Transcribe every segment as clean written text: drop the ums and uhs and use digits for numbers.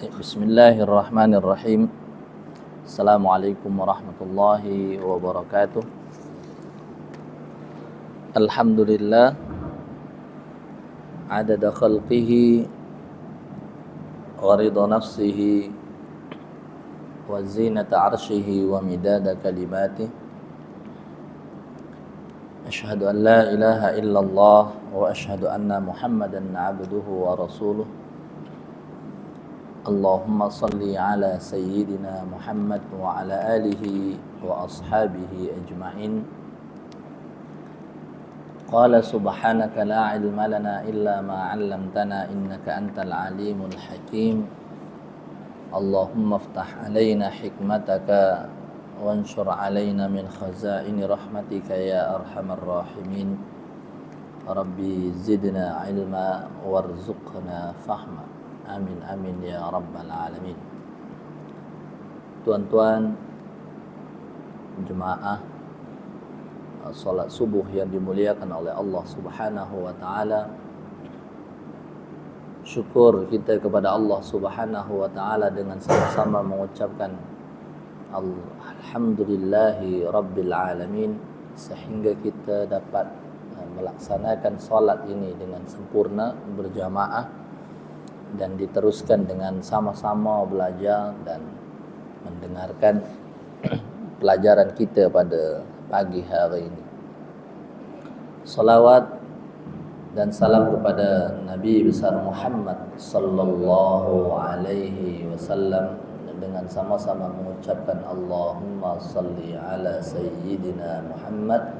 Bismillahirrahmanirrahim. Assalamualaikum warahmatullahi wabarakatuh. Alhamdulillah adada khalqihi wa ridha nafsihi wa zinata arshihi wa midada kalimatihi. Ashhadu an la ilaha illallah wa ashhadu anna Muhammadan abduhu wa rasuluh. Allahumma salli ala sayyidina Muhammad wa ala alihi wa ashabihi ajma'in. Qala subhanaka la ilma lana illa ma 'allamtana innaka antal alimul hakim. Allahumma iftah alaina hikmataka wanshur alaina min khazaini rahmatika ya arhamar rahimin. Rabbi zidna ilma warzuqna fahma. Amin amin ya rabbal alamin. Tuan-tuan jemaah salat subuh yang dimuliakan oleh Allah Subhanahu wa taala. Syukur kita kepada Allah Subhanahu wa taala dengan sama-sama mengucapkan alhamdulillahi rabbil alamin, sehingga kita dapat melaksanakan salat ini dengan sempurna berjamaah dan diteruskan dengan sama-sama belajar dan mendengarkan pelajaran kita pada pagi hari ini. Salawat dan salam kepada Nabi besar Muhammad sallallahu alaihi wasallam dengan sama-sama mengucapkan Allahumma salli ala sayyidina Muhammad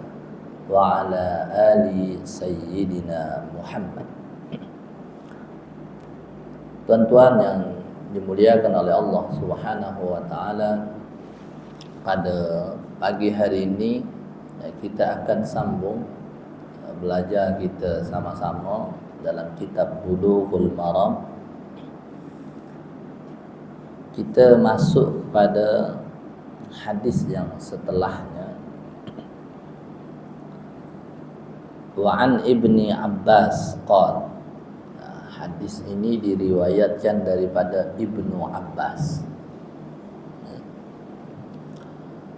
wa ala ali sayyidina Muhammad. Tuan-tuan yang dimuliakan oleh Allah Subhanahu wa taala, pada pagi hari ini kita akan sambung belajar kita sama-sama dalam kitab Bulughul Maram. Kita masuk pada hadis yang setelahnya. Wa an Ibni Abbas qala, hadis ini diriwayatkan daripada Ibnu Abbas.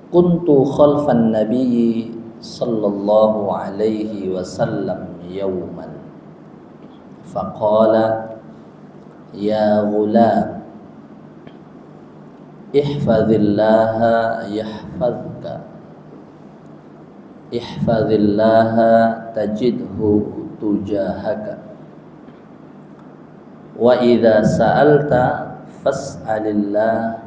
Kuntu khalfan Nabi sallallahu alaihi wasallam yawman faqala ya ghulam ihfazillaha yahfazka ihfazillaha tajidhu tujahaka wa idza sa'alta fas'alillah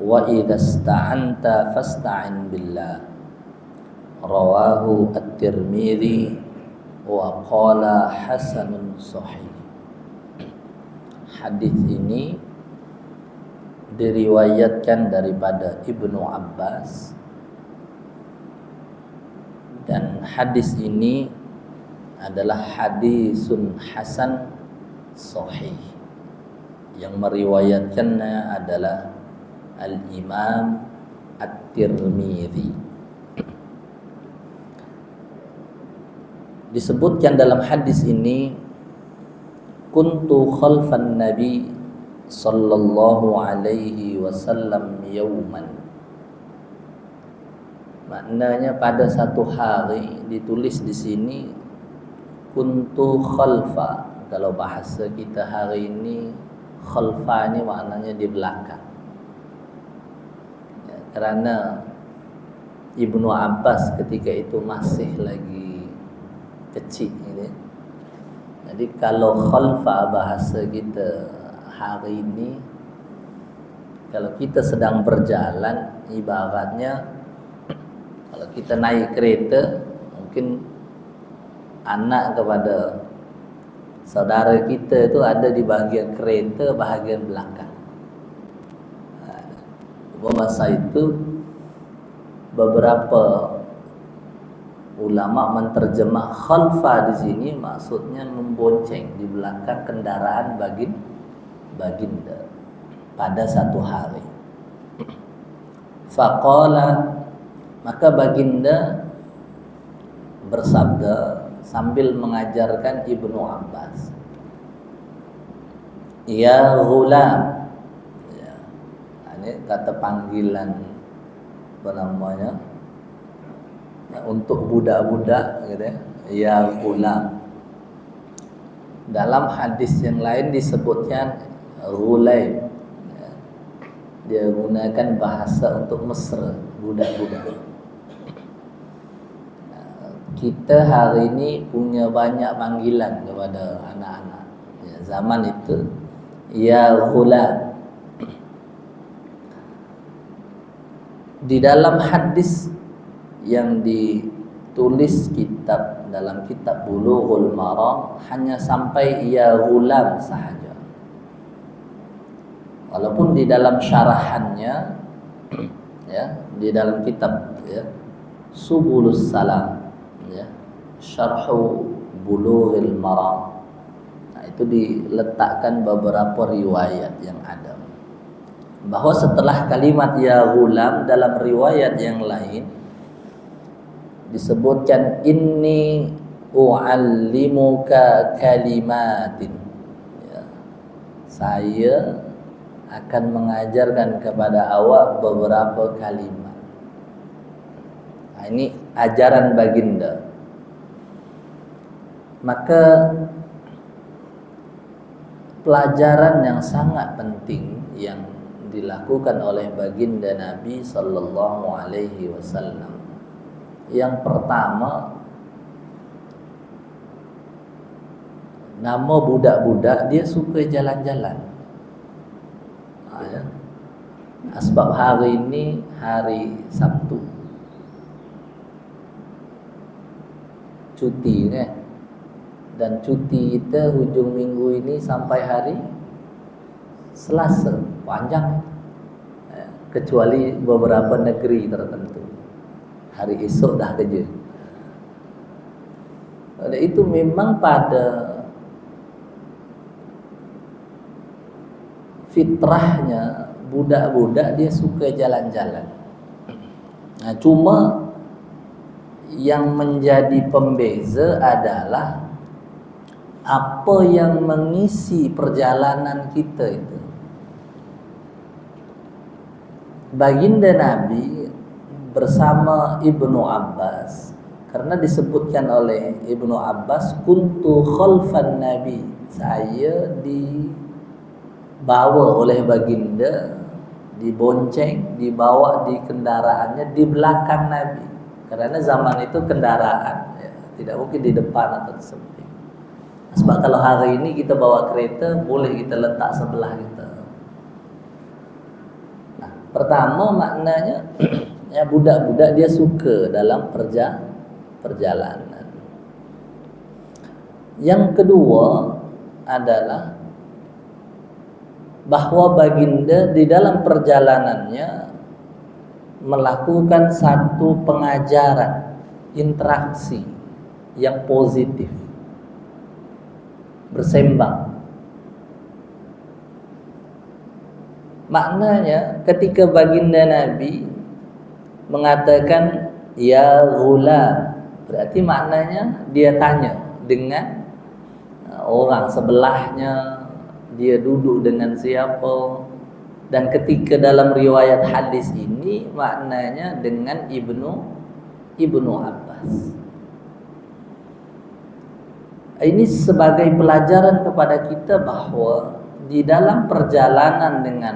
wa idza ista'anta fasta'in billah. Rawahu at-Tirmidzi wa qala hasanun sahih. Hadis ini diriwayatkan daripada Ibnu Abbas, dan hadis ini adalah hadisun hasan sahih. Yang meriwayatkannya adalah Al-Imam At-Tirmidzi. Disebutkan dalam hadis ini, kuntu khalfan Nabi sallallahu alaihi wasallam yauman. Maknanya pada satu hari, ditulis di sini kuntu khalfa. Kalau bahasa kita hari ini, khalfa ini maknanya di belakang. Ya, karena Ibnu Abbas ketika itu masih lagi kecil ini. Jadi kalau khalfa bahasa kita hari ini, kalau kita sedang berjalan, ibaratnya kalau kita naik kereta, mungkin anak kepada saudara kita itu ada di bahagian kereta, bahagian belakang. Masa itu beberapa ulama menterjemah khalfa di sini maksudnya membonceng di belakang kendaraan baginda pada satu hari. Faqala, maka baginda bersabda sambil mengajarkan Ibnu Abbas, Ya ghulam. Ya. Ini kata panggilan apa namanya? Untuk budak-budak gitu ya. Ya ghulam. Dalam hadis yang lain disebutnya ghulaim. Ya. Dia gunakan bahasa untuk mesra, budak-budak. Kita hari ini punya banyak panggilan kepada anak-anak. Ya, zaman itu ya ghulam. Di dalam hadis yang ditulis dalam kitab Bulughul Maram hanya sampai ya ghulam sahaja. Walaupun di dalam syarahannya ya, di dalam kitab ya Subulus Salam ya, Syarhu Bulughil Maram. Nah, itu diletakkan beberapa riwayat yang ada bahwa setelah kalimat ya ghulam dalam riwayat yang lain disebutkan inni u'allimuka kalimatin ya, saya akan mengajarkan kepada awak beberapa kalimat. Nah, ini ajaran baginda. Maka pelajaran yang sangat penting yang dilakukan oleh baginda Nabi sallallahu alaihi wasallam. Yang pertama, nama budak-budak dia suka jalan-jalan. Ya. Sebab hari ini hari Sabtu, cuti kan? Dan cuti kita hujung minggu ini sampai hari Selasa, panjang. Kecuali beberapa negeri tertentu, hari esok dah kerja. Oleh itu memang pada fitrahnya budak-budak dia suka jalan-jalan. Nah, cuma yang menjadi pembeza adalah apa yang mengisi perjalanan kita itu. Baginda Nabi bersama Ibnu Abbas, karena disebutkan oleh Ibnu Abbas, kuntu khalfan Nabi, saya dibawa oleh baginda, dibonceng, dibawa di kendaraannya di belakang Nabi. Karena zaman itu kendaraan ya, tidak mungkin di depan atau di samping. Sebab kalau hari ini kita bawa kereta, boleh kita letak sebelah kita. Nah, pertama maknanya ya budak-budak dia suka dalam perjalanan. Yang kedua adalah bahwa baginda di dalam perjalanannya melakukan satu pengajaran, interaksi yang positif, bersembang. Maknanya ketika baginda Nabi mengatakan ya ghulam, berarti maknanya dia tanya dengan orang sebelahnya, dia duduk dengan siapa. Dan ketika dalam riwayat hadis ini maknanya dengan Ibnu Abbas. Ini sebagai pelajaran kepada kita bahwa di dalam perjalanan dengan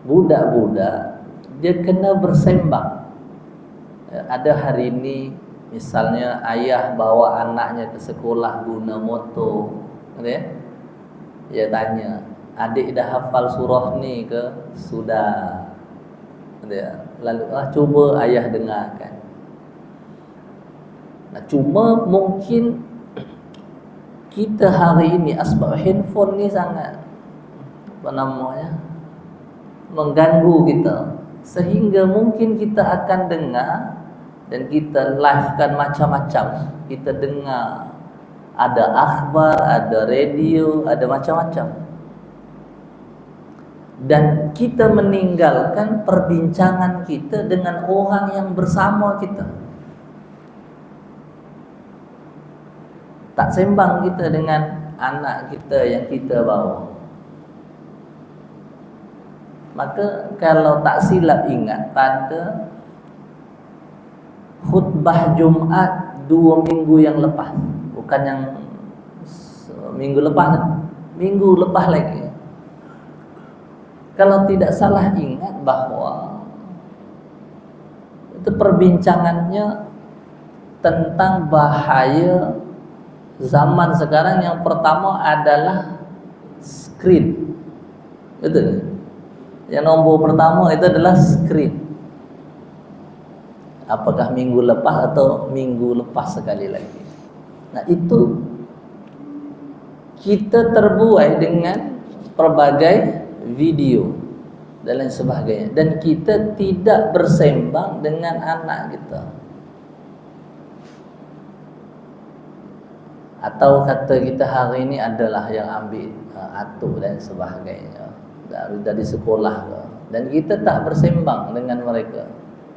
budak-budak dia kena bersembang. Ada hari ini misalnya ayah bawa anaknya ke sekolah guna motor, ya. Dia tanya, adik dah hafal surah ni ke? Sudah. Ya. Lalu cuba ayah dengarkan. Nah, cuma mungkin kita hari ini asbab handphone ni sangat mengganggu kita, sehingga mungkin kita akan dengar dan kita live-kan macam-macam. Kita dengar ada akhbar, ada radio, ada macam-macam. Dan kita meninggalkan perbincangan kita dengan orang yang bersama kita. Tak sembang kita dengan anak kita yang kita bawa. Maka kalau tak silap ingat, pada khutbah Jumat 2 minggu yang lepas, bukan yang minggu lepas, minggu lepas lagi, kalau tidak salah ingat bahwa itu perbincangannya tentang bahaya zaman sekarang. Yang pertama adalah screen. Itu yang nombor pertama itu adalah screen. Apakah minggu lepas atau minggu lepas sekali lagi. Nah, itu kita terbuai dengan berbagai video dan lain sebagainya, dan kita tidak bersembang dengan anak kita. Atau kata kita hari ini adalah yang ambil atuk dan sebagainya dari sekolah, dan kita tak bersembang dengan mereka.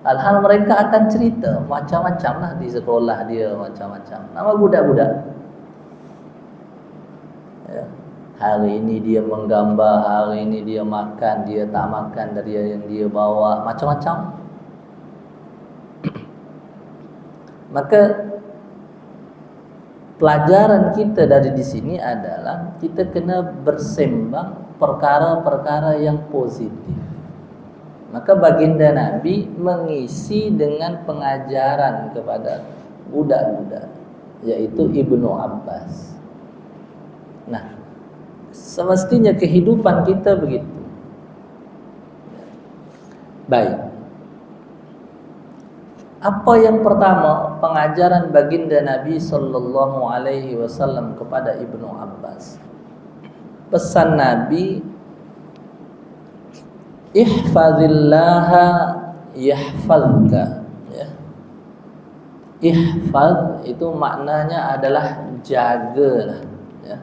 Hal-hal mereka akan cerita macam-macam lah di sekolah dia, macam-macam nama budak-budak ya. Hari ini dia menggambar, hari ini dia makan, dia tak makan dari yang dia bawa, macam-macam. Maka pelajaran kita dari di sini adalah kita kena bersembang perkara-perkara yang positif. Maka baginda Nabi mengisi dengan pengajaran kepada budak-budak, yaitu Ibnu Abbas. Nah, semestinya kehidupan kita begitu. Baik. Apa yang pertama pengajaran baginda Nabi sallallahu alaihi wasallam kepada Ibnu Abbas? Pesan Nabi, ihfazillaha yahfazka, ya. Ihfaz itu maknanya adalah jagalah, ya.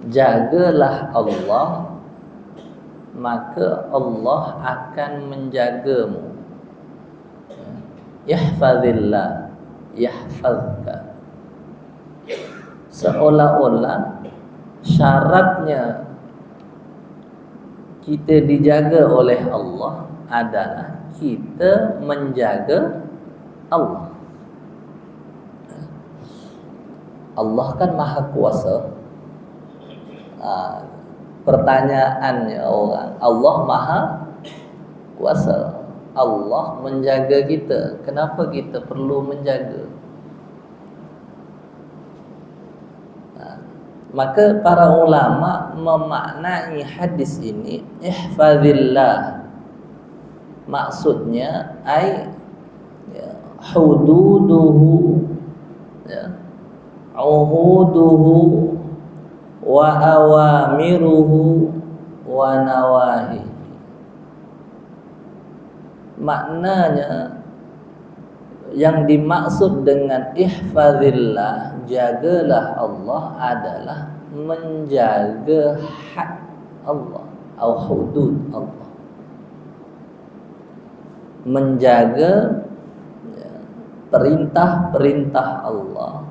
Jagalah Allah, maka Allah akan menjagamu. Yahfazillah yahfazka. Seolah-olah syaratnya kita dijaga oleh Allah adalah kita menjaga Allah. Allah kan maha kuasa. Pertanyaannya orang, Allah maha kuasa, Allah menjaga kita, kenapa kita perlu menjaga? Maka para ulama memaknai hadis ini, ihfazillah, maksudnya ai hududuhu, ya, uhuduhu wa awamiruhu wa nawahi. Maknanya yang dimaksud dengan ihfazillah, jagalah Allah, adalah menjaga hak Allah atau hudud Allah, menjaga perintah-perintah Allah,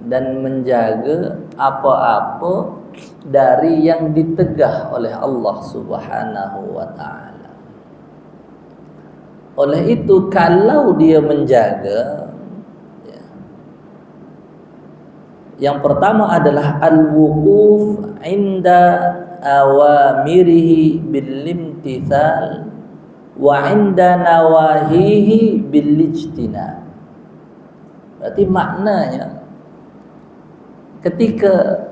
dan menjaga apa-apa dari yang ditegah oleh Allah Subhanahu wa ta'ala. Oleh itu, kalau dia menjaga, ya, yang pertama adalah al-wuquf inda awamirihi bil-imtithal wa inda nawahihi bil-ijtina. Berarti maknanya, ketika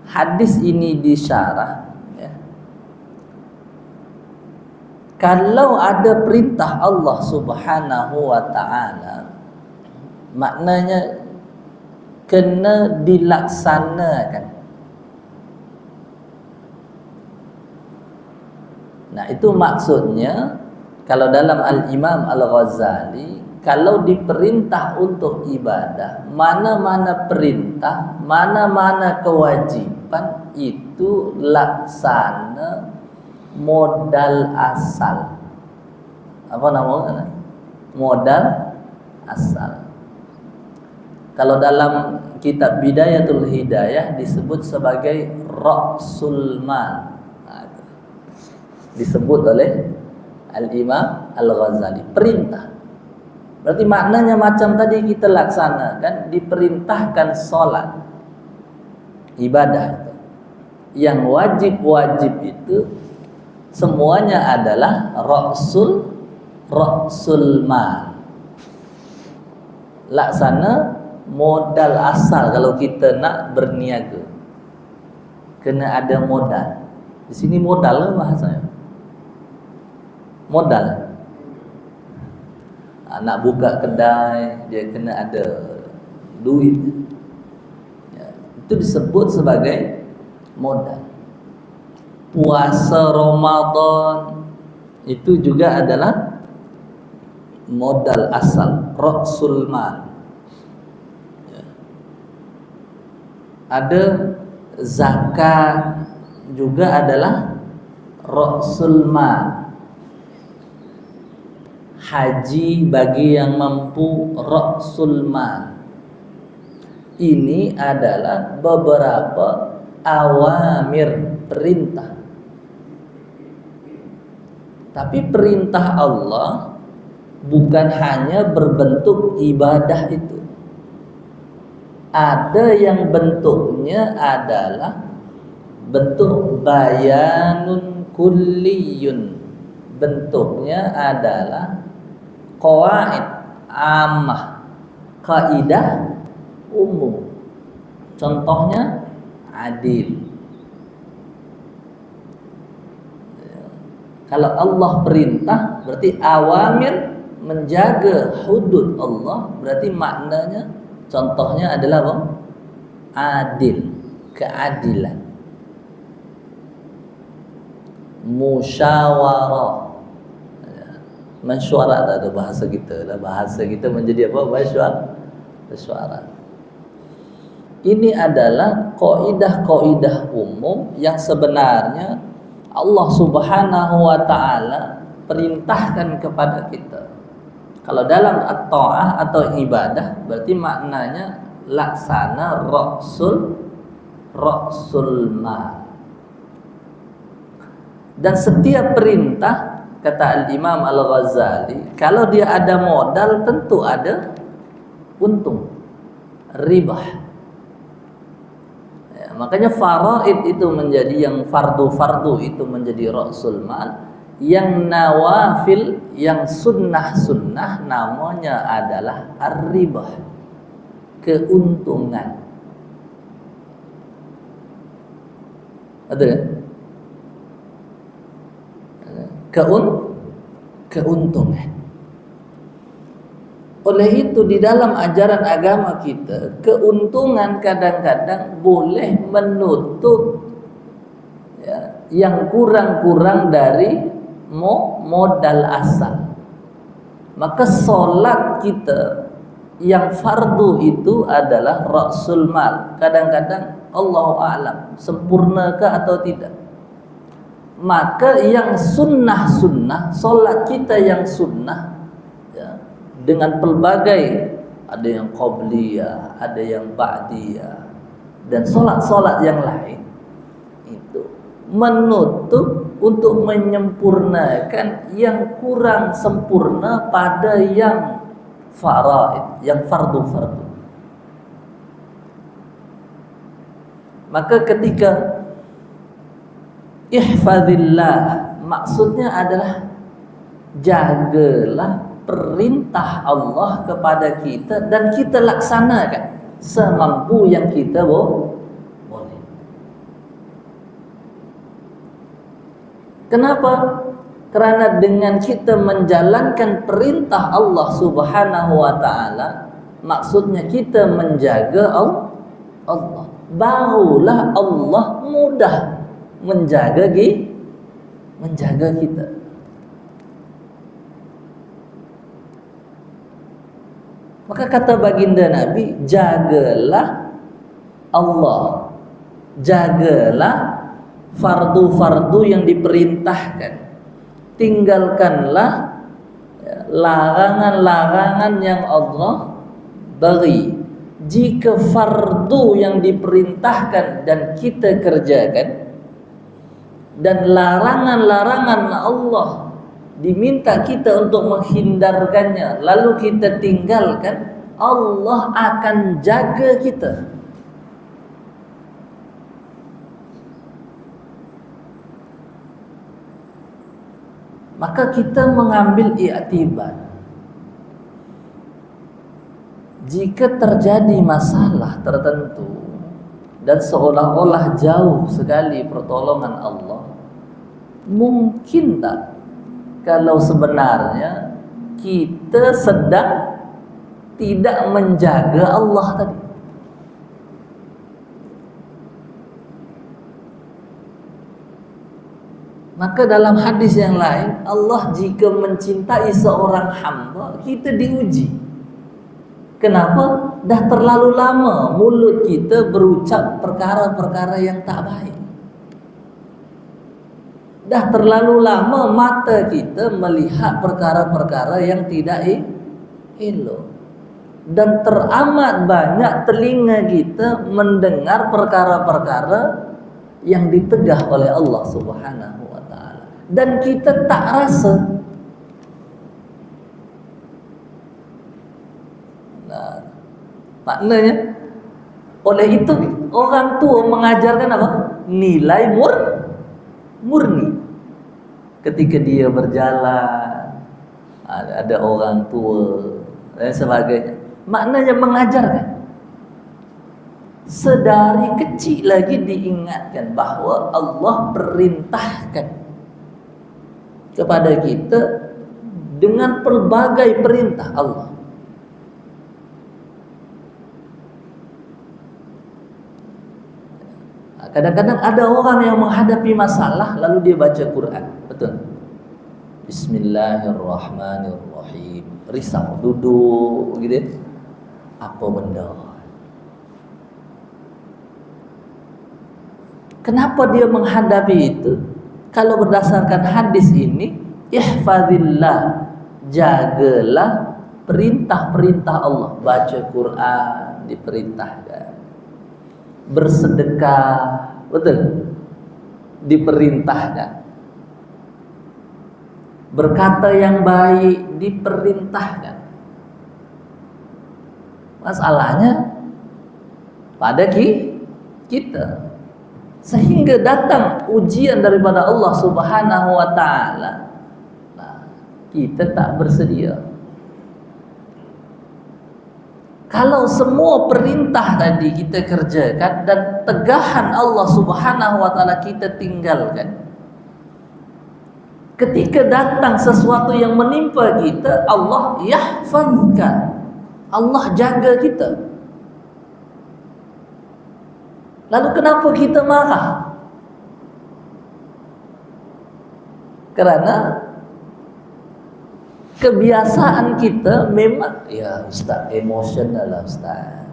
hadis ini disyarah, ya, kalau ada perintah Allah Subhanahu wa ta'ala, maknanya kena dilaksanakan. Nah, itu maksudnya kalau dalam Al-Imam Al-Ghazali, kalau diperintah untuk ibadah, mana-mana perintah, mana-mana kewajiban, itu laksana modal asal. Apa namanya? Modal asal. Kalau dalam kitab Bidayatul Hidayah disebut sebagai Ra'sul Mal. disebut oleh Al-Imam Al-Ghazali. Perintah. Berarti maknanya macam tadi kita laksanakan, diperintahkan sholat, ibadah. Yang wajib-wajib itu semuanya adalah Ra'sul mal. Laksana modal asal kalau kita nak berniaga. Kena ada modal. Di sini modal bahasanya. Modal. Nak buka kedai, dia kena ada duit. Ya, itu disebut sebagai modal. Puasa Ramadan itu juga adalah modal asal, Ra'sul mal. Ya. Ada zakat juga adalah Ra'sul mal. Haji bagi yang mampu, Ra'sul mal. Ini adalah beberapa awamir, perintah. Tapi perintah Allah bukan hanya berbentuk ibadah itu. Ada yang bentuknya adalah bentuk bayanun kulliyun. Bentuknya adalah qawaid ammah, kaidah umum. Contohnya adil. Kalau Allah perintah berarti awamir, menjaga hudud Allah, berarti maknanya contohnya adalah apa? Adil, keadilan. Musyawarah. Mesyuarat ada bahasa kita lah. Bahasa kita menjadi apa? Mesyuarat. Ini adalah kaidah-kaidah umum yang sebenarnya Allah Subhanahu wa taala perintahkan kepada kita. Kalau dalam at-ta'ah atau ibadah berarti maknanya laksana Ra'sul mal. Dan setiap perintah, kata Al-Imam Al-Ghazali, kalau dia ada modal tentu ada untung, ribah. Ya, makanya faraid itu menjadi yang fardu-fardu itu menjadi Ra'sul mal, yang nawafil, yang sunnah-sunnah namanya adalah ar-ribah, keuntungan. Ada kan? Keuntungan. Oleh itu di dalam ajaran agama kita, keuntungan kadang-kadang boleh menutup ya, yang kurang-kurang dari modal asal. Maka solat kita yang fardu itu adalah Ra'sul mal. Kadang-kadang Allahu a'lam sempurnakah atau tidak. Maka yang sunnah-sunnah, solat kita yang sunnah ya, dengan pelbagai, ada yang qabliyah, ada yang ba'diyah, dan solat-solat yang lain itu menutup untuk menyempurnakan yang kurang sempurna pada yang faraid, yang fardu-fardu. Maka ketika ihfazillah, maksudnya adalah jagalah perintah Allah kepada kita dan kita laksanakan semampu yang kita boleh. Kenapa? Karena dengan kita menjalankan perintah Allah Subhanahu wa taala, maksudnya kita menjaga Allah. Barulah Allah mudah menjaga kita. Maka kata baginda Nabi, jagalah Allah, jagalah fardu-fardu yang diperintahkan, tinggalkanlah larangan-larangan yang Allah beri. Jika fardu yang diperintahkan dan kita kerjakan, dan larangan-larangan Allah diminta kita untuk menghindarkannya, lalu kita tinggalkan, Allah akan jaga kita. Maka kita mengambil i'tibar. Jika terjadi masalah tertentu dan seolah-olah jauh sekali pertolongan Allah, mungkin tak kalau sebenarnya kita sedang tidak menjaga Allah tadi? Maka dalam hadis yang lain, Allah jika mencintai seorang hamba, kita diuji. Kenapa? Dah terlalu lama mulut kita berucap perkara-perkara yang tak baik. Dah terlalu lama mata kita melihat perkara-perkara yang tidak elok. Dan teramat banyak telinga kita mendengar perkara-perkara yang ditegah oleh Allah Subhanahu wa taala. Dan kita tak rasa. Nah, maknanya oleh itu orang tua mengajarkan apa? Nilai murni. Ketika dia berjalan, ada orang tua dan sebagainya. Maknanya mengajarkan. Sedari kecil lagi diingatkan bahwa Allah perintahkan kepada kita dengan pelbagai perintah Allah. Kadang-kadang ada orang yang menghadapi masalah lalu dia baca Quran. Betul. Bismillahirrahmanirrahim. Risau, duduk gitu. Apa benda? Kenapa dia menghadapi itu? Kalau berdasarkan hadis ini, ihfazillah, jagalah perintah-perintah Allah. Baca Quran diperintahkan. Bersedekah, betul, diperintahkan. Berkata yang baik diperintahkan. Masalahnya pada kita, sehingga datang ujian daripada Allah Subhanahu wa taala, kita tak bersedia. Kalau semua perintah tadi kita kerjakan dan tegahan Allah Subhanahu wa taala kita tinggalkan, ketika datang sesuatu yang menimpa kita, Allah yahfazkan, Allah jaga kita. Lalu kenapa kita marah? Karena kebiasaan kita memang, ya Ustaz, emosional lah Ustaz.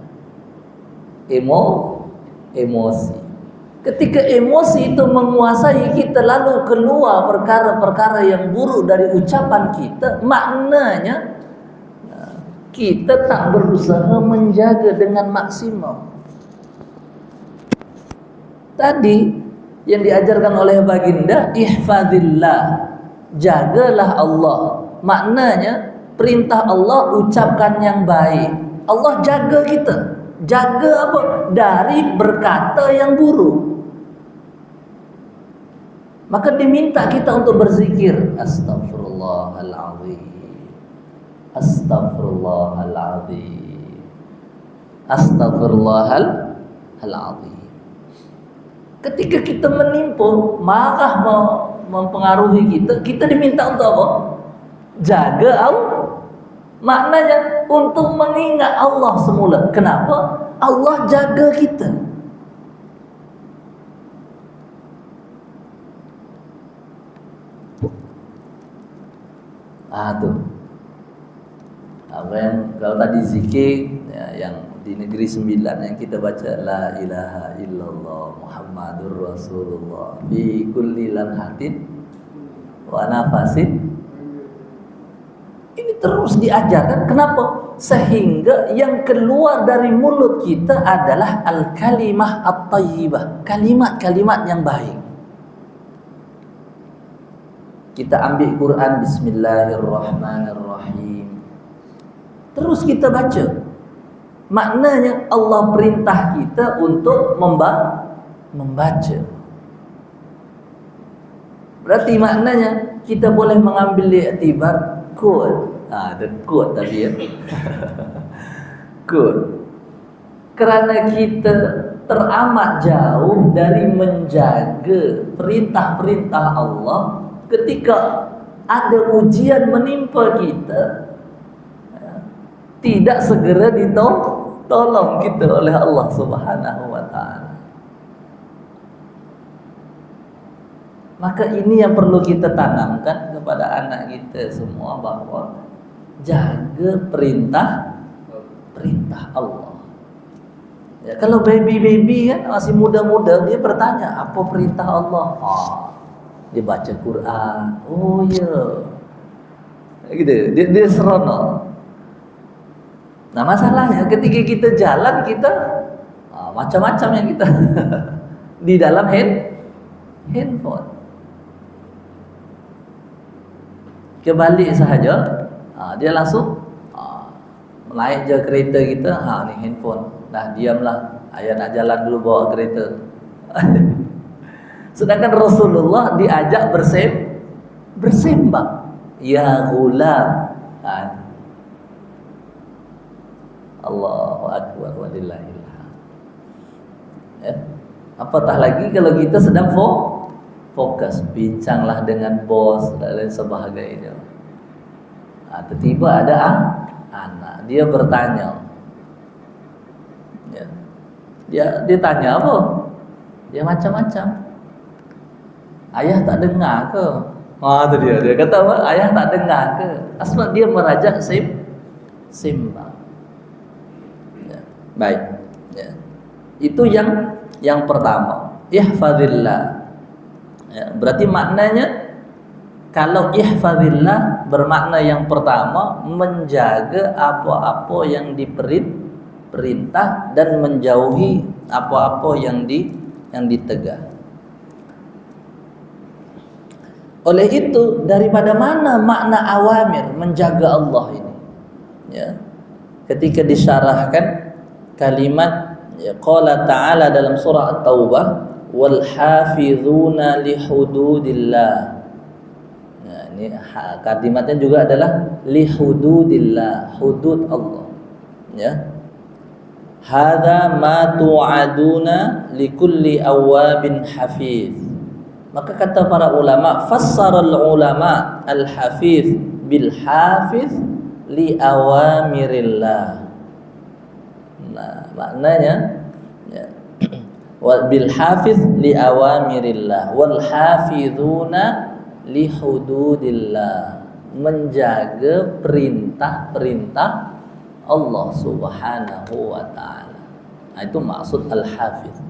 Emosi. Ketika emosi itu menguasai kita lalu keluar perkara-perkara yang buruk dari ucapan kita, maknanya kita tak berusaha menjaga dengan maksimal. Tadi yang diajarkan oleh baginda, ihfazillah, jagalah Allah. Maknanya perintah Allah ucapkan yang baik. Allah jaga kita. Jaga apa? Dari berkata yang buruk. Maka diminta kita untuk berzikir, Astaghfirullahaladzim, Astaghfirullahaladzim, Astaghfirullahaladzim. Ketika kita menimpa, marah mempengaruhi kita, kita diminta untuk apa? Jaga Allah. Maknanya untuk mengingat Allah semula. Kenapa? Allah jaga kita. Tuh. Apa yang kalau tadi zikir ya, yang di negeri 9 yang kita baca, la ilaha illallah Muhammadur Rasulullah fi kulli lamhatin wa nafasin. Ini terus diajarkan. Kenapa? Sehingga yang keluar dari mulut kita adalah al-kalimah at-tayyibah, kalimat-kalimat yang baik. Kita ambil Quran, Bismillahirrahmanirrahim, terus kita baca. Maknanya Allah perintah kita untuk membaca. Berarti maknanya kita boleh mengambil iktibar quote. Ada quote tadi ya. Quote. Kerana kita teramat jauh dari menjaga perintah-perintah Allah, ketika ada ujian menimpa kita, tidak segera ditolong kita oleh Allah Subhanahu wa taala. Maka ini yang perlu kita tanamkan kepada anak kita semua, bahawa jaga perintah Allah. Ya, kalau baby kan masih muda-muda, dia bertanya apa perintah Allah. Dia baca Quran. Oh ya. Gitu. Dia seronok. Nah, masalahnya ketika kita jalan, kita macam-macam yang kita di dalam handphone. Kebalik sahaja, dia langsung naik je kereta kita, ni handphone. Dah diamlah, ayah nak jalan dulu bawa kereta. Sedangkan Rasulullah diajak bersembang. Ya ghulam. Allahu akbar walillahil hamd. Ya. Apatah lagi kalau kita sedang fokus, bincanglah dengan bos dan lain sebagainya. Tiba-tiba ada anak, dia bertanya. Ya. Dia tanya apa? Dia macam-macam. Ayah tak dengar ke? Itu dia kata apa? Ayah tak dengar ke? Sebab dia merajak sembang. Ya. Baik. Ya. Itu yang pertama. Ihfazillah. Ya, berarti maknanya kalau ihfazillah bermakna yang pertama menjaga apa-apa yang diperintah dan menjauhi apa-apa yang ditegah. Oleh itu, daripada mana makna awamir menjaga Allah ini? Ya. Ketika disyarahkan kalimat qala ta'ala dalam surah At-Taubah, wal hafizuna li hududillah. Nah, ini kalimatnya juga adalah li hududillah, hudud Allah. Ya. Hadza ma tu'aduna li kulli awabin hafiz. Maka kata para ulama, fassara al-ulama al-hafiz bil hafiz li awamirillah. Nah, maknanya ya, wal bil hafiz li awamirillah wal hafizuna li hududillah, menjaga perintah-perintah Allah Subhanahu wa taala. Nah, itu maksud al-hafiz.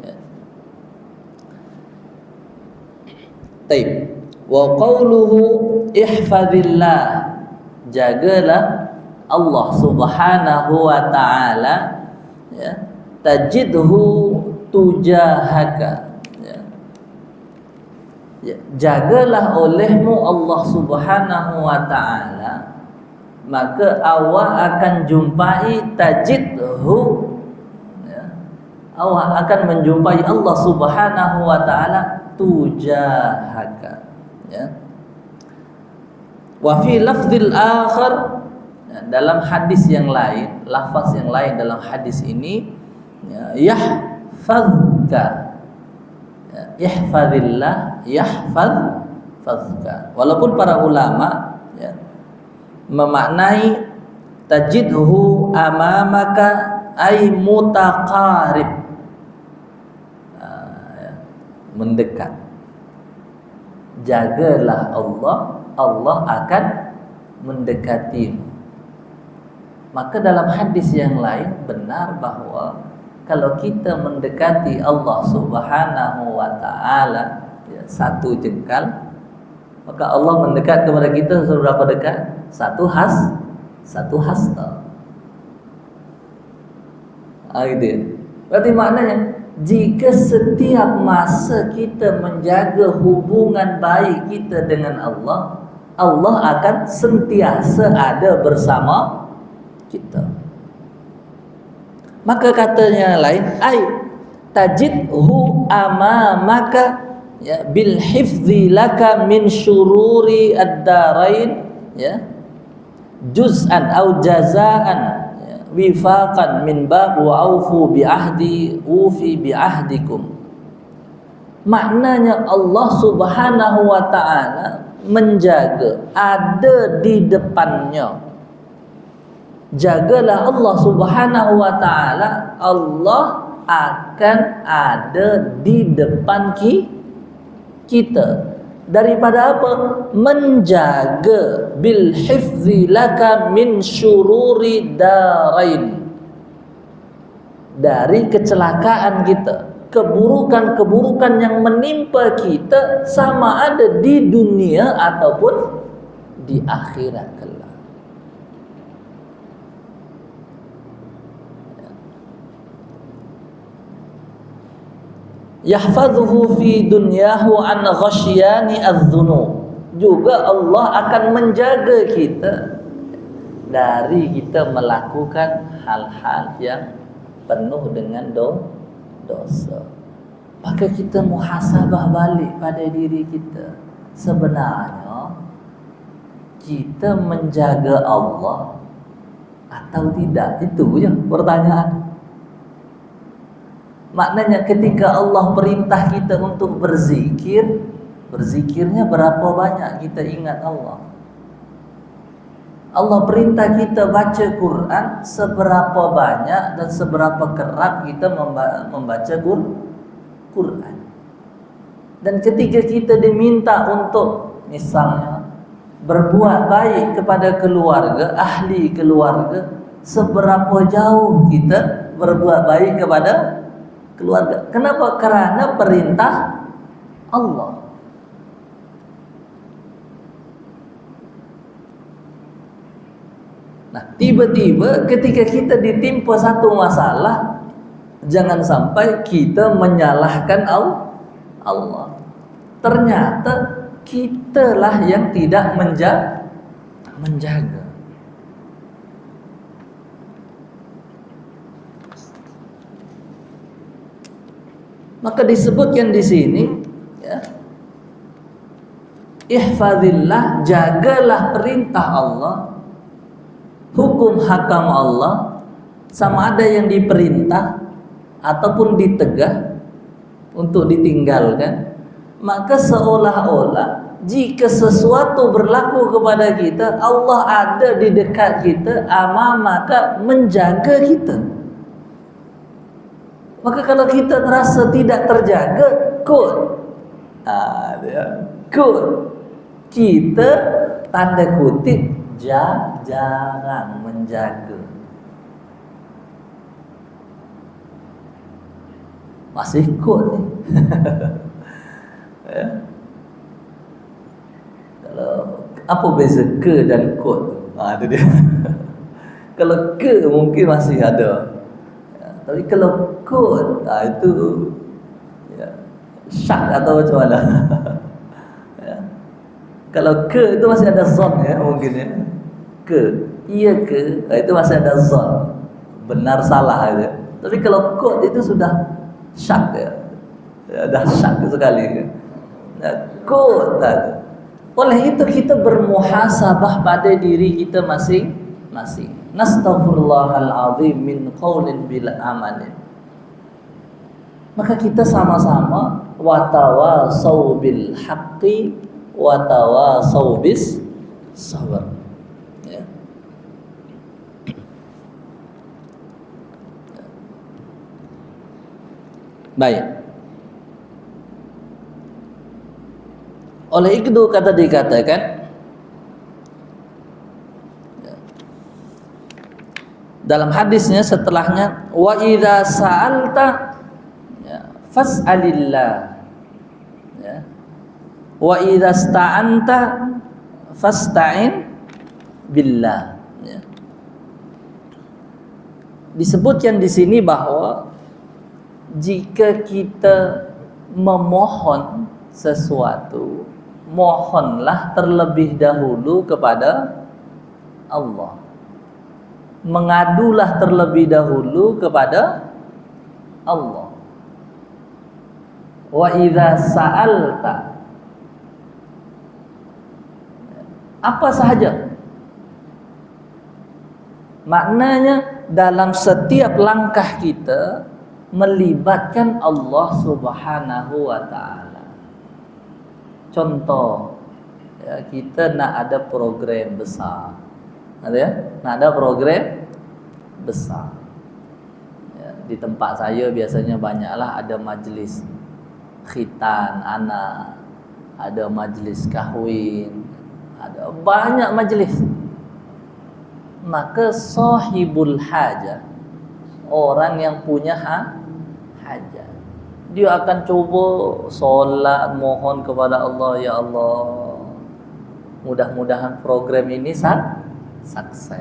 Ya. Taib. Wa qawluhu ihfazillah, jagalah Allah Subhanahu wa taala, ya, tajidhu tujahaka, ya. Ya, jagalah olehmu Allah Subhanahu wa taala, maka awak akan jumpai tajidhu, ya. Awak akan menjumpai Allah Subhanahu wa taala tujahaka, ya. Wa fi lafzil akhar, dalam hadis yang lain, lafaz yang lain dalam hadis ini, yahfazka, ihfazillah yahfazka. Walaupun para ulama memaknai tajidhu amamaka ay mutaqarib, mendekat. Jagalah Allah, Allah akan mendekatimu. Maka dalam hadis yang lain benar bahawa kalau kita mendekati Allah Subhanahu wa taala, satu jengkal, maka Allah mendekat kepada kita seberapa dekat? Satu hasta. Gitu ya. Berarti maknanya jika setiap masa kita menjaga hubungan baik kita dengan Allah, Allah akan sentiasa ada bersama kita. Maka katanya lain, tajidhu amamaka ya bil hifzi laka min syururi ad-darain ya juz'an au jazaan ya, wifaqan min bab wa aufu bi ahdi ufi bi ahdikum. Maknanya Allah Subhanahu wa taala menjaga, ada di depannya. Jagalah Allah Subhanahu wa taala, Allah akan ada di depan kita. Daripada apa? Menjaga bil hifzi laka min syururi darain, dari kecelakaan kita, keburukan-keburukan yang menimpa kita, sama ada di dunia ataupun di akhirat kelak. Yahfazuhu fi dunyahu an ghasyani adz-dzunub. Juga Allah akan menjaga kita dari kita melakukan hal-hal yang penuh dengan dosa. Maka kita muhasabah balik pada diri kita. Sebenarnya kita menjaga Allah atau tidak? Itu je pertanyaan. Maknanya ketika Allah perintah kita untuk berzikir, berzikirnya berapa banyak kita ingat Allah? Allah perintah kita baca Quran, seberapa banyak dan seberapa kerap kita membaca Quran. Dan ketika kita diminta untuk misalnya berbuat baik kepada keluarga, ahli keluarga, seberapa jauh kita berbuat baik kepada keluarga? Kenapa? Karena perintah Allah. Nah, tiba-tiba ketika kita ditimpa satu masalah, jangan sampai kita menyalahkan Allah. Ternyata kitalah yang tidak menjaga. Maka disebutkan di sini ya, ihfazillah, jagalah perintah Allah, hukum hakam Allah, sama ada yang diperintah ataupun ditegah untuk ditinggalkan. Maka seolah-olah jika sesuatu berlaku kepada kita, Allah ada di dekat kita, maka menjaga kita. Maka kalau kita terasa tidak terjaga, kita tanda kutip jarang menjaga. Masih kot ni. Ya. Kalau apa beza ke dan kot? Itu dia. Kalau ke mungkin masih ada. Tapi kalau kot, itu ya, syak atau macam mana? Ya. Kalau ke itu masih ada zon ya mungkin ya. Ke, iya ke, itu masih ada zon. Benar salah itu. Tapi kalau kot itu sudah syak ya. Dah syak sekali ya. Kot tadi. Oleh itu kita bermuhasabah pada diri kita masing-masing. Nastaghfirullahal azim min qaulin bila amalin. Maka kita sama-sama watawasau bil haqqi watawasau bis sabr. Ya. Baik. Oleh itu kata dikatakan dalam hadisnya setelahnya, wa idza sa'alta ya, fas'alillah ya. Wa idza sta'anta fasta'in billah ya. Disebutkan di sini bahwa jika kita memohon sesuatu, mohonlah terlebih dahulu kepada Allah. Mengadulah terlebih dahulu kepada Allah. Wa idza sa'alta, apa sahaja, maknanya dalam setiap langkah kita melibatkan Allah Subhanahu wa ta'ala. Contoh, ya, kita nak ada program besar, ada ya? Nak ada program besar, ya, di tempat saya biasanya banyaklah ada majlis khitan anak, ada majlis kahwin, ada banyak majlis. Maka sahibul hajah, orang yang punya hajat, dia akan cuba solat, mohon kepada Allah, ya Allah, mudah-mudahan program ini sukses,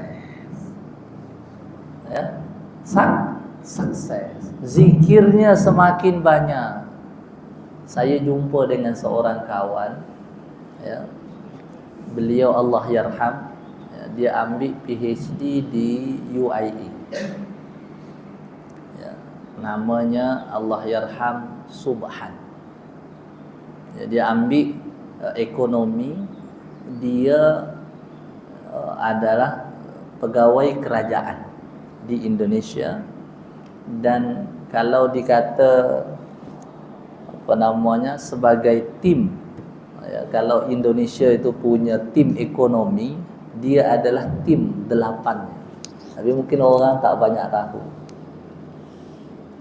ya, sukses. Zikirnya semakin banyak. Saya jumpa dengan seorang kawan, ya, beliau Allah yarham, ya, dia ambil PhD di UIE, ya, namanya Allah yarham Subhan, ya, dia ambil ekonomi. Dia adalah pegawai kerajaan di Indonesia, dan kalau dikata apa namanya sebagai tim, ya, kalau Indonesia itu punya tim ekonomi, dia adalah tim 8. Tapi mungkin orang tak banyak tahu.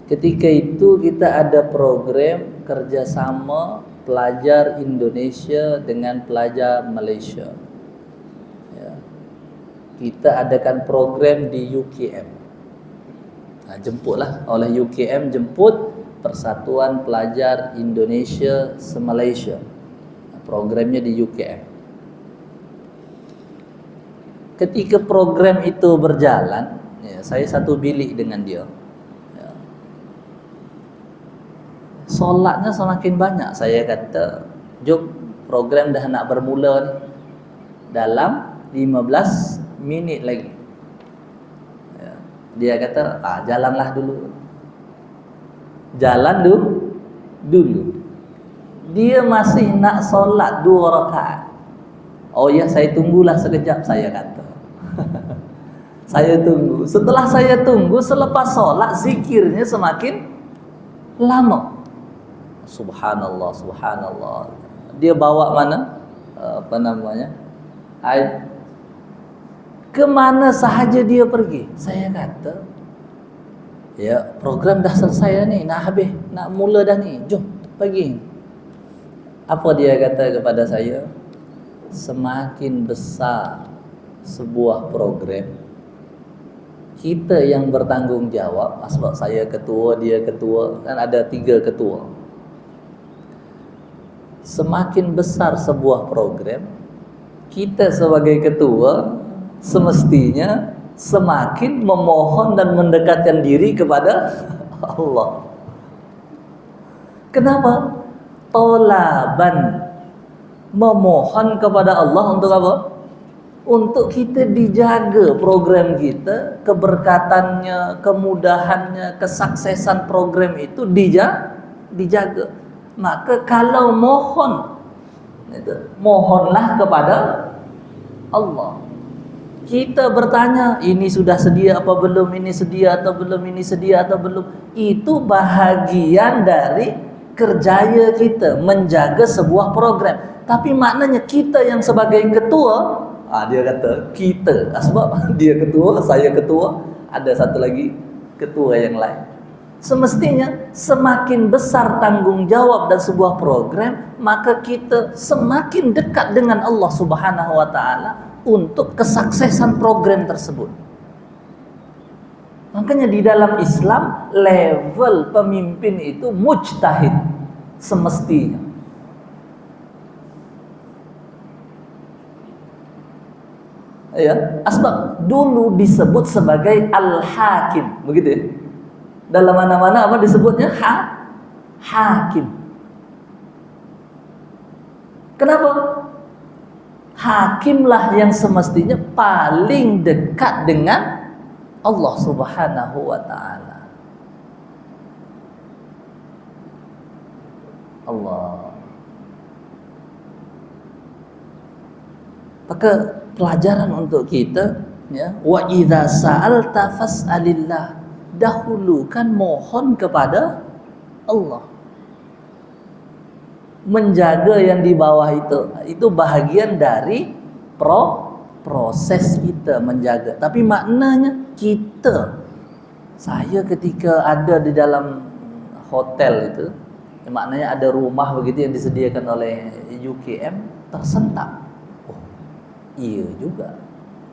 Ketika itu kita ada program kerjasama pelajar Indonesia dengan pelajar Malaysia, ya. Kita adakan program di UKM. Nah, jemputlah oleh UKM, jemput Persatuan Pelajar Indonesia se-Malaysia. Nah, programnya di UKM. Ketika program itu berjalan, ya, saya satu bilik dengan dia. Solatnya semakin banyak. Saya kata, jom, program dah nak bermula ni, dalam 15 minit lagi. Ya. Dia kata, jalanlah dulu. Jalan dulu. Dia masih nak solat 2 rakaat. Oh ya, saya tunggulah sekejap, saya kata. Saya tunggu. Setelah saya tunggu, selepas solat, zikirnya semakin lama. Subhanallah, subhanallah. Dia bawa mana? Apa namanya? Ke mana sahaja dia pergi. Saya kata, ya, program dah selesai ni, nak habis, nak mula dah ni. Jom, pergi. Apa dia kata kepada saya? Semakin besar sebuah program, kita yang bertanggungjawab. Sebab saya ketua, dia ketua, kan ada 3 ketua. Semakin besar sebuah program, kita sebagai ketua semestinya semakin memohon dan mendekatkan diri kepada Allah. Kenapa? Tolaban, memohon kepada Allah untuk apa? Untuk kita dijaga program kita, keberkatannya, kemudahannya, kesuksesan program itu dijaga. Maka kalau mohon, mohonlah kepada Allah. Kita bertanya, ini sudah sedia apa belum, ini sedia atau belum, ini sedia atau belum. Itu bahagian dari kerjaya kita menjaga sebuah program. Tapi maknanya kita yang sebagai ketua, dia kata kita, sebab dia ketua, saya ketua, ada satu lagi ketua yang lain. Semestinya semakin besar tanggung jawab dan sebuah program, maka kita semakin dekat dengan Allah Subhanahu wa ta'ala untuk kesuksesan program tersebut. Makanya di dalam Islam, level pemimpin itu mujtahid semestinya. Ya, sebab dulu disebut sebagai al-hakim, begitu ya. Dalam mana-mana apa disebutnya? Hakim. Kenapa? Hakimlah yang semestinya paling dekat dengan Allah Subhanahu wa taala. Allah. Maka pelajaran untuk kita, ya, wa idza sa'alta fas'alillah. Dahulukan mohon kepada Allah. Menjaga yang di bawah itu bahagian dari proses kita menjaga. Tapi maknanya saya ketika ada di dalam hotel itu, maknanya ada rumah begitu yang disediakan oleh UKM, tersentak. Oh, iya juga.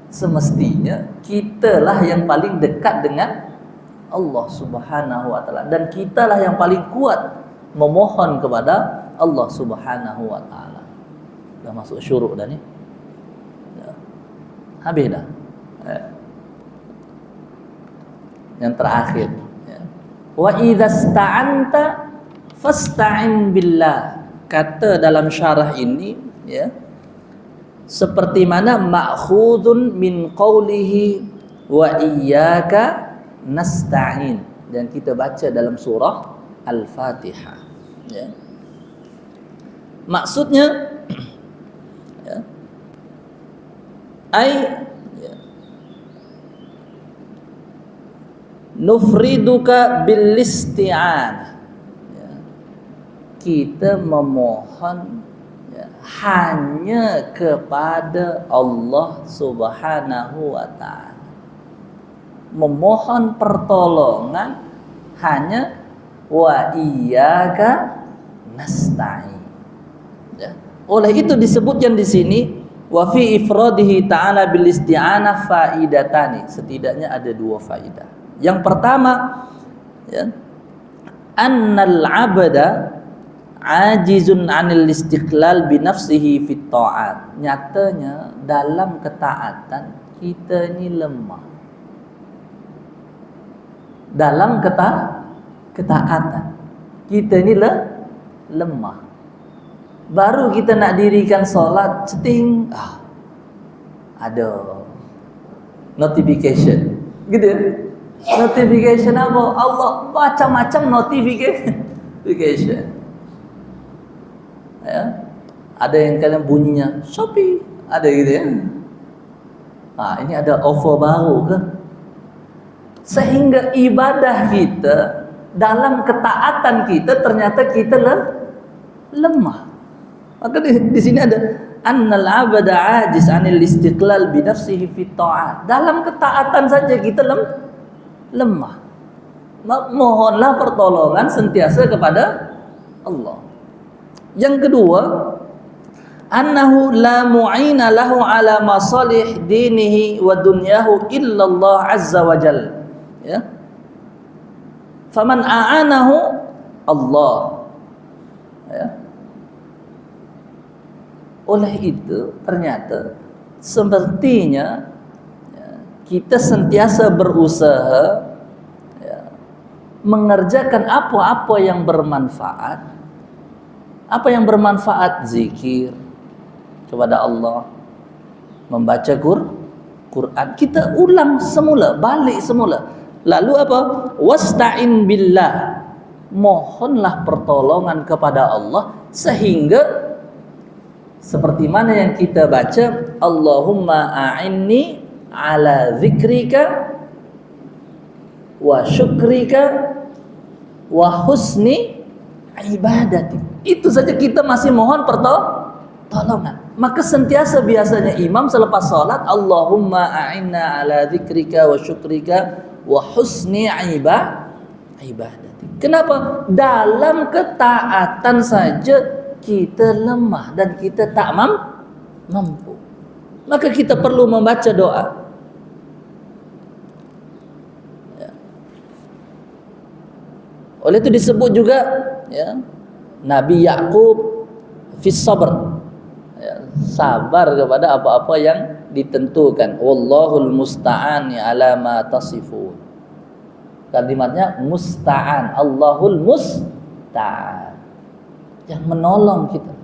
Semestinya kitalah yang paling dekat dengan Allah Subhanahu wa taala, dan kitalah yang paling kuat memohon kepada Allah Subhanahu wa taala. Dah masuk syuruk dah ni. Ya. Habis dah. Yang terakhir, ya. Wa idza sta'anta fasta'in billah. Kata dalam syarah ini, ya, seperti mana ma'khudun min qawlihi wa iyyaka nasta'in, dan kita baca dalam surah Al-Fatihah, ya. Maksudnya, ya, ya, nufriduka bil isti'anah, ya, kita memohon, ya, hanya kepada Allah Subhanahu wa ta'ala. Memohon pertolongan hanya wa iyyaka nasta'in, ya. Oleh itu disebutkan di sini wa fi ifradihi ta'ala bil isti'anah faidatani, setidaknya ada 2 faidah. Yang pertama, ya, annal 'abda ajizun 'anil istiqlal bi nafsihi fit ta'at. Nyatanya dalam ketaatan kita ini lemah. Dalam ketaatan kita ini lemah. Baru kita nak dirikan solat, ceting, ada notification, gitu ya. Notification apa? Allah, macam-macam notification, ya. Ada yang kalian bunyinya Shopee, ada gitu ya. Ini ada offer baru ke? Sehingga ibadah kita, dalam ketaatan kita, ternyata kita lemah. Maka di sini ada annal 'abda 'ajiz 'anil istiqlal bi nafsihi fit ta'at. Dalam ketaatan saja kita lemah. Mohonlah pertolongan sentiasa kepada Allah. Yang kedua, annahu la mu'ina lahu ala masalih dinihi wa dunyahu illa Allah azza wa jalla. Ya. Faman a'anahu Allah. Ya. Oleh itu ternyata sepertinya, ya, kita sentiasa berusaha, ya, mengerjakan apa-apa yang bermanfaat. Apa yang bermanfaat? Zikir kepada Allah, membaca Quran. Kita ulang semula, balik semula. Lalu apa? Wasta'in billah. Mohonlah pertolongan kepada Allah, sehingga seperti mana yang kita baca, Allahumma a'inni ala zikrika wa syukrika wa husni ibadati. Itu saja kita masih mohon pertolongan. Maka sentiasa biasanya imam selepas salat, Allahumma a'inna ala zikrika wa syukrika wa husni ibadati. Kenapa? Dalam ketaatan saja kita lemah dan kita tak mampu. Maka kita perlu membaca doa. Ya. Oleh itu disebut juga, ya, Nabi Yaqub fis sabr, ya, sabar kepada apa-apa yang ditentukan. Wallahul musta'an ala ma tasifun. Kalimatnya musta'an. Allahul musta'an, yang menolong kita.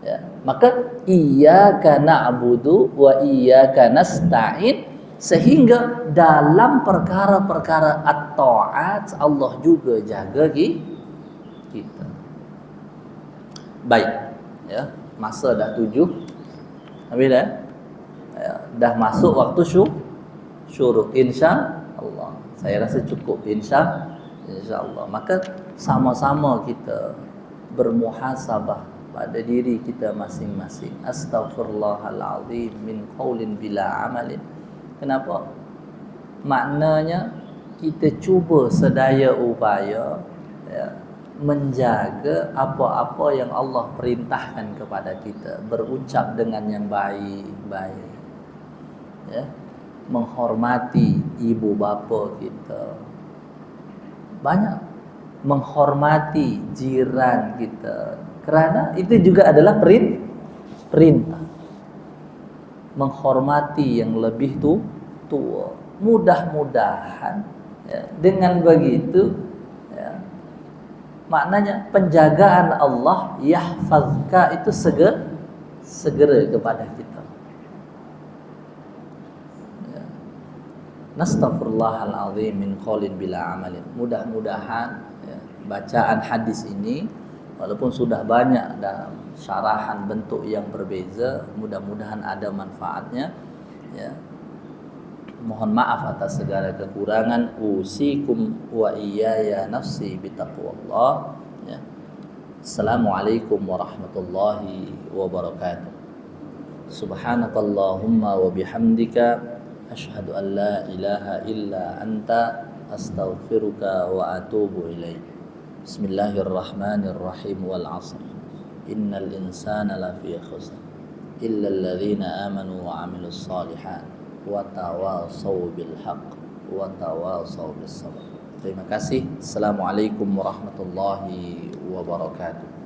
Ya, maka iyyaka na'budu wa iyyaka nasta'in, sehingga dalam perkara-perkara at-ta'at Allah juga jaga kita. Baik, ya, masa dah 7. Habis dah. Ya, dah masuk waktu syuruh, insya-Allah. Saya rasa cukup insya-Allah. Maka sama-sama kita bermuhasabah pada diri kita masing-masing. Astaghfirullahalazim min qaulin bila amalin. Kenapa? Maknanya kita cuba sedaya upaya, ya, menjaga apa-apa yang Allah perintahkan kepada kita, berucap dengan yang baik-baik, ya, menghormati ibu bapa kita, banyak menghormati jiran kita, kerana itu juga adalah perintah. Menghormati yang lebih tua. Mudah-mudahan, ya, dengan begitu, ya, maknanya penjagaan Allah yahfazka itu segera kepada kita. Ya. Nastaghfirullahalazim min qaulin bila amalin. Mudah-mudahan, ya, bacaan hadis ini, walaupun sudah banyak dalam syarahan bentuk yang berbeza, mudah-mudahan ada manfaatnya, ya. Mohon maaf atas segala kekurangan. Usikum wa iyaya nafsi bitaqwallah, ya. Assalamualaikum warahmatullahi wabarakatuh. Subhanakallahumma wa bihamdika asyhadu an la ilaha illa anta astaghfiruka wa atubu ilaik. Bismillahirrahmanirrahim. Wal 'asr. Innal insana lafi khusr illa alladhina amanu wa 'amilus shalihat wa tawasaw bil haqq wa tawasaw bis sabr. Terima kasih. Assalamualaikum warahmatullahi wabarakatuh.